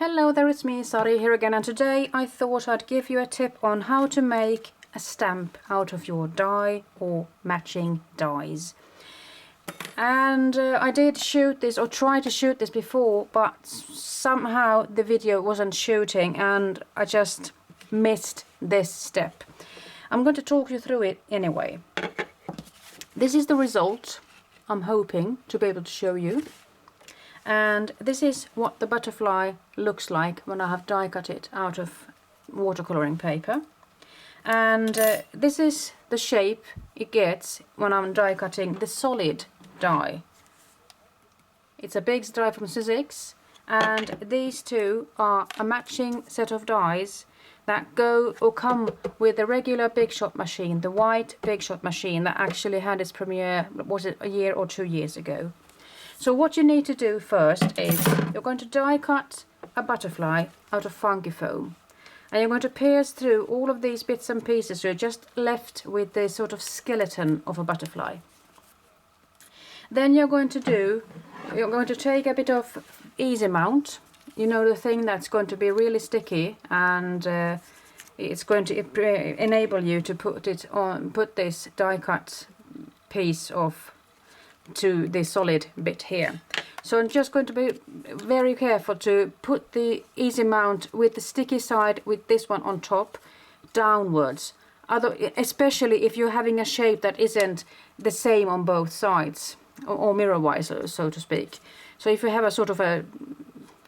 Hello there, it's me, Sari here again, and today I thought I'd give you a tip on how to make a stamp out of your die or matching dies. And I did shoot this or try to shoot this before, but somehow the video wasn't shooting and I just missed this step. I'm going to talk you through it anyway. This is the result I'm hoping to be able to show you. And this is what the butterfly looks like when I have die cut it out of watercoloring paper. And this is the shape it gets when I'm die cutting the solid die. It's a bigz die from Sizzix, and these two are a matching set of dies that go or come with the regular Big Shot machine, the white Big Shot machine that actually had its premiere, was it a year or 2 years ago. So what you need to do first is you're going to die cut a butterfly out of funky foam, and you're going to pierce through all of these bits and pieces so you're just left with the sort of skeleton of a butterfly. Then you're going to take a bit of easy mount, you know, the thing that's going to be really sticky, and it's going to enable you to put this die cut piece of to the solid bit here. So I'm just going to be very careful to put the easy mount with the sticky side with this one on top downwards, especially if you're having a shape that isn't the same on both sides or mirror wise, so to speak. So if you have a sort of a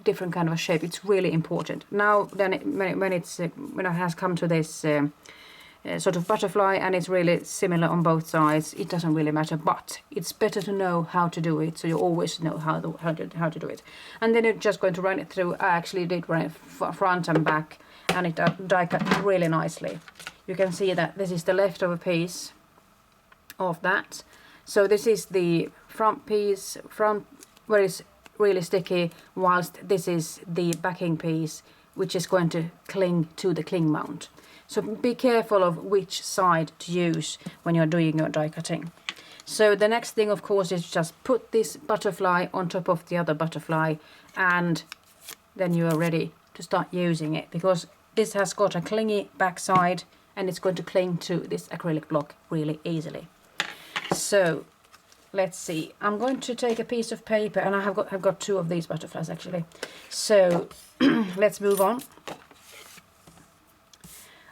different kind of a shape, it's really important. Now then when it has come to this sort of butterfly and it's really similar on both sides, it doesn't really matter, but it's better to know how to do it, so you always know how to do it. And then you're just going to run it through. I actually did run it front and back, and it die cut really nicely. You can see that this is the leftover piece of that. So this is the front piece, where it's really sticky, whilst this is the backing piece, which is going to cling to the cling mount. So be careful of which side to use when you're doing your die cutting. So the next thing, of course, is just put this butterfly on top of the other butterfly, and then you are ready to start using it, because this has got a clingy backside and it's going to cling to this acrylic block really easily. So let's see, I'm going to take a piece of paper, and I've got two of these butterflies actually. So let's move on.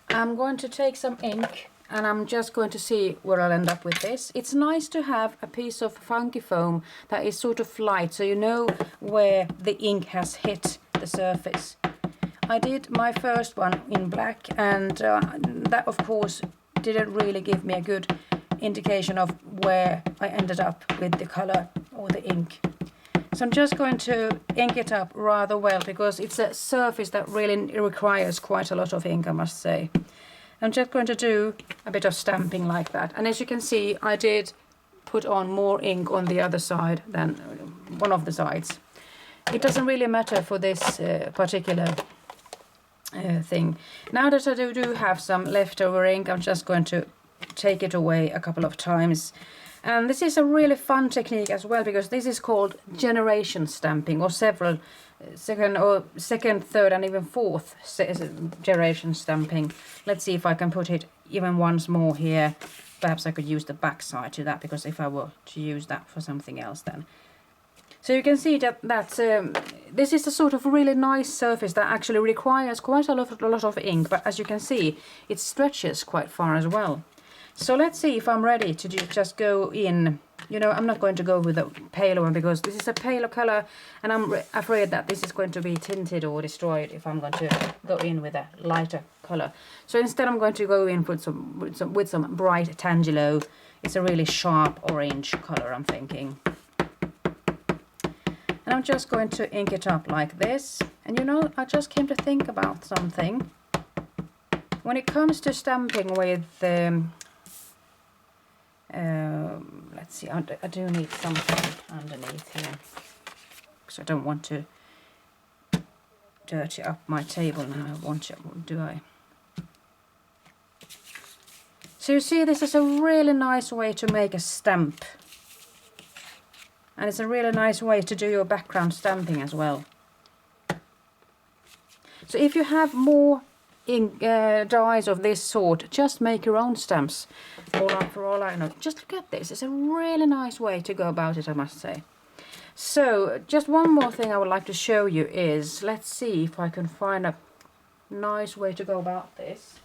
I'm going to take some ink, and I'm just going to see where I'll end up with this. It's nice to have a piece of funky foam that is sort of light, so you know where the ink has hit the surface. I did my first one in black, and that of course didn't really give me a good indication of where I ended up with the color or the ink. So I'm just going to ink it up rather well, because it's a surface that really requires quite a lot of ink, I must say. I'm just going to do a bit of stamping like that. And as you can see, I did put on more ink on the other side than one of the sides. It doesn't really matter for this particular thing. Now that I do have some leftover ink, I'm just going to take it away a couple of times. And this is a really fun technique as well, because this is called generation stamping, or second, third and even fourth generation stamping. Let's see if I can put it even once more here. Perhaps I could use the back side to that, because if I were to use that for something else then. So you can see that this is a sort of really nice surface that actually requires quite a lot of ink, but as you can see, it stretches quite far as well. So let's see if I'm ready to just go in. You know, I'm not going to go with a paler one, because this is a paler color, and I'm afraid that this is going to be tinted or destroyed if I'm going to go in with a lighter color. So instead I'm going to go in with some bright Tangelo. It's a really sharp orange color, I'm thinking. And I'm just going to ink it up like this. And you know, I just came to think about something. When it comes to stamping with let's see, I do need something underneath here, because I don't want to dirty up my table now, do I? So you see, this is a really nice way to make a stamp, and it's a really nice way to do your background stamping as well. So if you have more ink dies of this sort, just make your own stamps. For all I know, just look at this. It's a really nice way to go about it, I must say. So just one more thing I would like to show you is, let's see if I can find a nice way to go about this.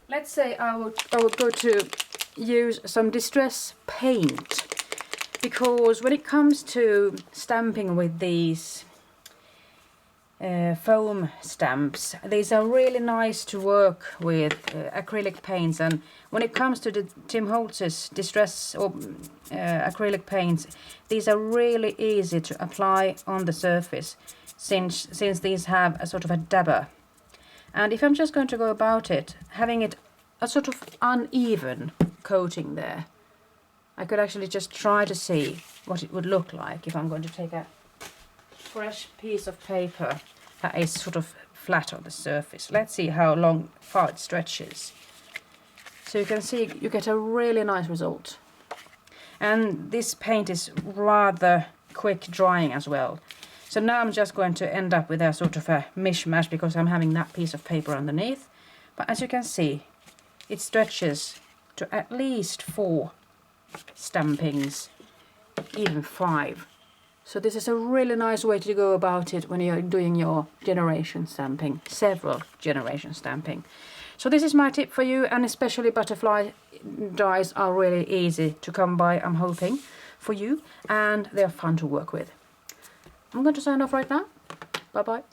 Let's say I would go to use some distress paint, because when it comes to stamping with these foam stamps, these are really nice to work with acrylic paints, and when it comes to the Tim Holtz's distress or acrylic paints, these are really easy to apply on the surface since these have a sort of a dabber. And if I'm just going to go about it, having it a sort of uneven coating there, I could actually just try to see what it would look like if I'm going to take a fresh piece of paper that is sort of flat on the surface. Let's see how far it stretches. So you can see you get a really nice result. And this paint is rather quick drying as well. So now I'm just going to end up with a sort of a mishmash because I'm having that piece of paper underneath. But as you can see, it stretches to at least 4 stampings, even 5. So this is a really nice way to go about it when you're doing your generation stamping, several generation stamping. So this is my tip for you, and especially butterfly dies are really easy to come by, I'm hoping, for you, and they're fun to work with. I'm going to sign off right now. Bye bye.